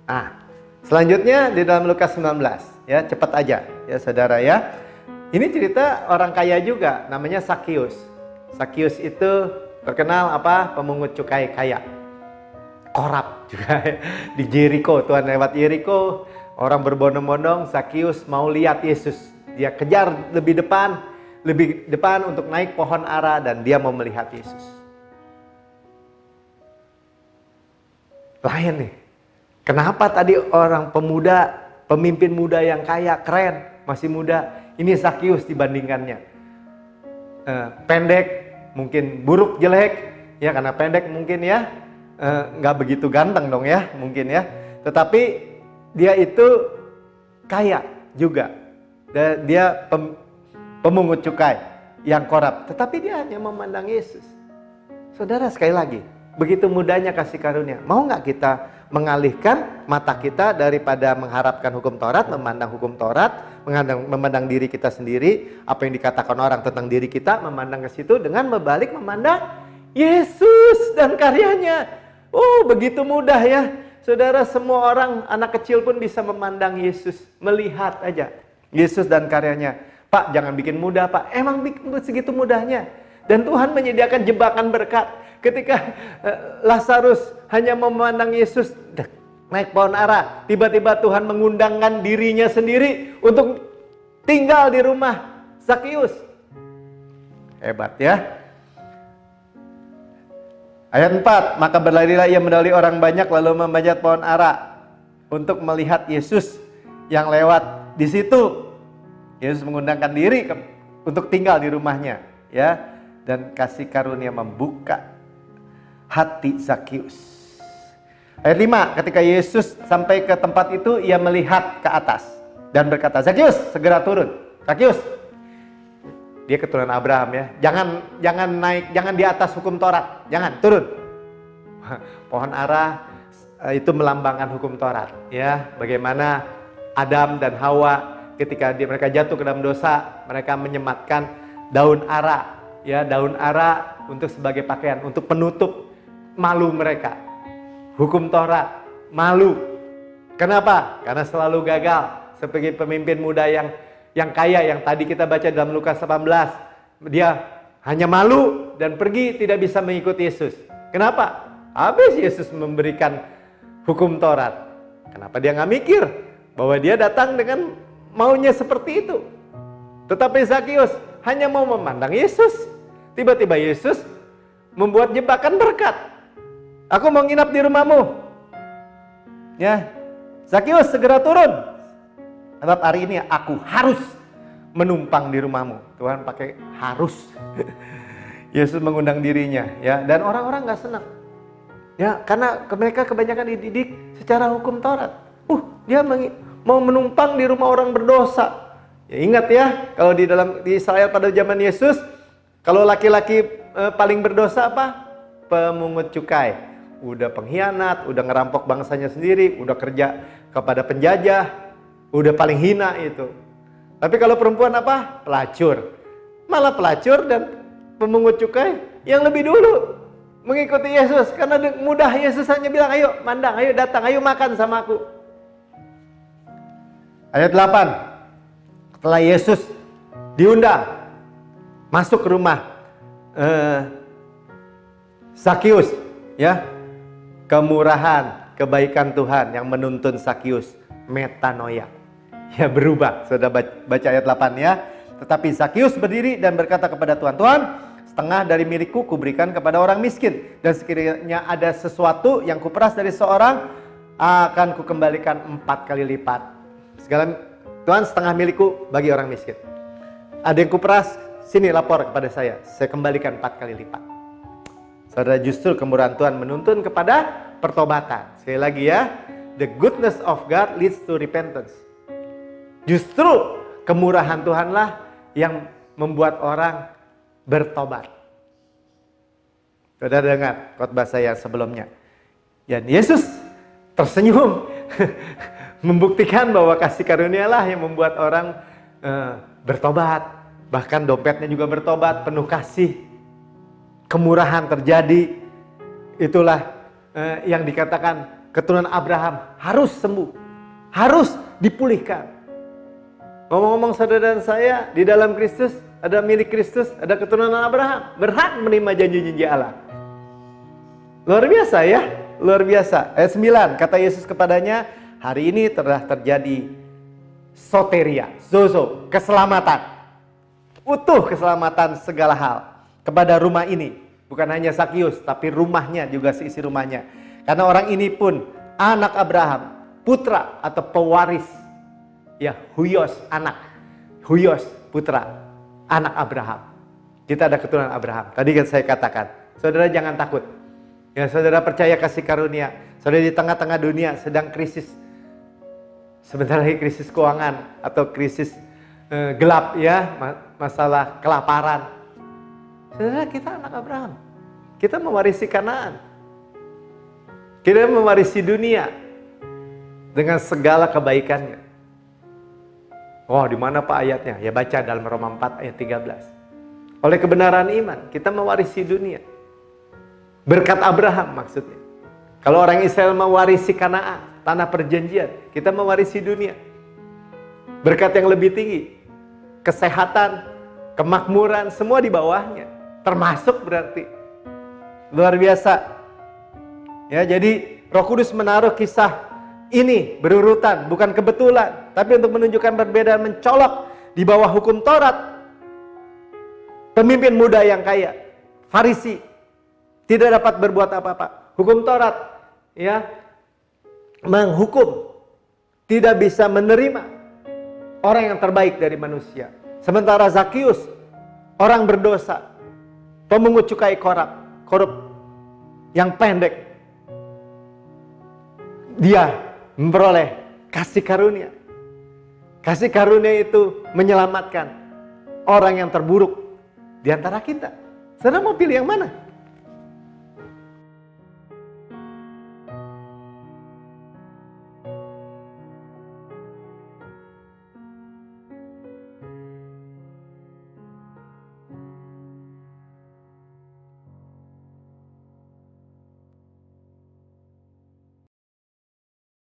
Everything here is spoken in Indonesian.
Nah, selanjutnya di dalam Lukas 19, ya cepat aja ya saudara ya. Ini cerita orang kaya juga, namanya Sakius. Sakius itu terkenal apa? Pemungut cukai kaya. Korap juga di Jericho, Tuhan lewat Jericho, orang berbondong-bondong, Sakius mau lihat Yesus. Dia kejar lebih depan untuk naik pohon ara dan dia mau melihat Yesus. Lain nih. Kenapa tadi orang pemuda, pemimpin muda yang kaya, keren, masih muda, ini Sakius dibandingkannya. Pendek, mungkin buruk, jelek, ya karena pendek mungkin ya, nggak begitu ganteng dong ya, mungkin ya. Tetapi dia itu kaya juga. Dia pemungut cukai yang korap, tetapi dia hanya memandang Yesus. Saudara, sekali lagi, begitu mudahnya kasih karunia. Mau nggak kita mengalihkan mata kita daripada mengharapkan hukum Taurat, memandang hukum Taurat, memandang diri kita sendiri, apa yang dikatakan orang tentang diri kita, memandang ke situ dengan berbalik memandang Yesus dan karyanya. Oh, begitu mudah ya. Saudara, semua orang, anak kecil pun bisa memandang Yesus, melihat aja Yesus dan karyanya. Pak, jangan bikin mudah, Pak. Emang segitu mudahnya. Dan Tuhan menyediakan jebakan berkat. Ketika Lazarus hanya memandang Yesus naik pohon ara, tiba-tiba Tuhan mengundangkan dirinya sendiri untuk tinggal di rumah Sakius. Hebat ya. Ayat 4, maka berlarilah ia mendahului orang banyak lalu memanjat pohon ara untuk melihat Yesus yang lewat di situ. Yesus mengundangkan diri untuk tinggal di rumahnya, ya, dan kasih karunia membuka hati Sakius. Ayat 5, ketika Yesus sampai ke tempat itu, ia melihat ke atas dan berkata, Sakius, segera turun. Sakius, dia keturunan Abraham ya, jangan naik, jangan di atas hukum Taurat, jangan turun. Pohon ara itu melambangkan hukum Taurat, ya, bagaimana Adam dan Hawa ketika mereka jatuh ke dalam dosa, mereka menyematkan daun ara, ya, daun ara untuk sebagai pakaian, untuk penutup malu mereka. Hukum Taurat, malu. Kenapa? Karena selalu gagal. Sebagai pemimpin muda yang kaya, yang tadi kita baca dalam Lukas 18. Dia hanya malu dan pergi, tidak bisa mengikuti Yesus. Kenapa? Habis Yesus memberikan hukum Taurat. Kenapa dia nggak mikir bahwa dia datang dengan maunya seperti itu? Tetapi Sakius hanya mau memandang Yesus. Tiba-tiba Yesus membuat jebakan berkat. Aku mau nginap di rumahmu. Ya, Sakius segera turun. Sebab hari ini aku harus menumpang di rumahmu. Tuhan pakai harus. Yesus mengundang dirinya, ya, dan orang-orang nggak senang. Ya, karena mereka kebanyakan dididik secara hukum Taurat. Dia mau menumpang di rumah orang berdosa. Ya, ingat ya, kalau di Israel pada zaman Yesus, kalau laki-laki paling berdosa apa? Pemungut cukai. Udah pengkhianat, udah ngerampok bangsanya sendiri, udah kerja kepada penjajah, udah paling hina itu. Tapi kalau perempuan apa? Pelacur. Malah pelacur dan pemungut cukai yang lebih dulu mengikuti Yesus. Karena mudah, Yesus hanya bilang, ayo mandang, ayo datang, ayo makan sama aku. Ayat 8. Setelah Yesus diundang masuk ke rumah Sakius, ya, kemurahan, kebaikan Tuhan yang menuntun Sakius metanoia, ya, berubah. Sudah baca ayat 8 ya. Tetapi Sakius berdiri dan berkata kepada Tuhan, Tuhan, setengah dari milikku kuberikan kepada orang miskin, dan sekiranya ada sesuatu yang kuperas dari seorang, akan kukembalikan 4 kali lipat. Tuhan, setengah milikku bagi orang miskin. Ada yang kuperas, sini lapor kepada saya kembalikan 4 kali lipat. Saudara, justru kemurahan Tuhan menuntun kepada pertobatan. Sekali lagi ya, the goodness of God leads to repentance. Justru kemurahan Tuhanlah yang membuat orang bertobat. Saudara dengar khotbah saya sebelumnya. Dan Yesus tersenyum membuktikan bahwa kasih karunialah yang membuat orang bertobat. Bahkan dompetnya juga bertobat, penuh kasih. Kemurahan terjadi. Itulah yang dikatakan keturunan Abraham harus sembuh, harus dipulihkan. Ngomong-ngomong saudara dan saya, di dalam Kristus, ada milik Kristus, ada keturunan Abraham, berhak menerima janji-janji Allah. Luar biasa ya, luar biasa. Ayat 9, kata Yesus kepadanya, hari ini telah terjadi soteria, zozo, keselamatan. Utuh keselamatan segala hal kepada rumah ini. Bukan hanya Zakius, tapi rumahnya juga seisi rumahnya. Karena orang ini pun anak Abraham, putra atau pewaris. Ya, Huios anak, Huios putra, anak Abraham. Kita ada keturunan Abraham. Tadi kan saya katakan, saudara jangan takut. Ya, saudara percaya kasih karunia. Saudara di tengah-tengah dunia sedang krisis. Sebentar lagi krisis keuangan atau krisis gelap ya, masalah kelaparan. Saudara, kita anak Abraham. Kita mewarisi Kanaan. Kita mewarisi dunia dengan segala kebaikannya. Oh, di mana Pak ayatnya? Ya baca dalam Roma 4 ayat 13. Oleh kebenaran iman, kita mewarisi dunia. Berkat Abraham maksudnya. Kalau orang Israel mewarisi Kanaan, tanah perjanjian, kita mewarisi dunia. Berkat yang lebih tinggi, kesehatan, kemakmuran, semua di bawahnya. Termasuk berarti. Luar biasa. Ya, jadi Roh Kudus menaruh kisah ini berurutan, bukan kebetulan, tapi untuk menunjukkan perbedaan mencolok di bawah hukum Taurat. Pemimpin muda yang kaya, Farisi, tidak dapat berbuat apa-apa. Hukum Taurat, ya, menghukum, tidak bisa menerima orang yang terbaik dari manusia. Sementara Zakius, orang berdosa, pemungut cukai korup, yang pendek, dia memperoleh kasih karunia. Kasih karunia itu menyelamatkan orang yang terburuk di antara kita. Saudara mau pilih yang mana?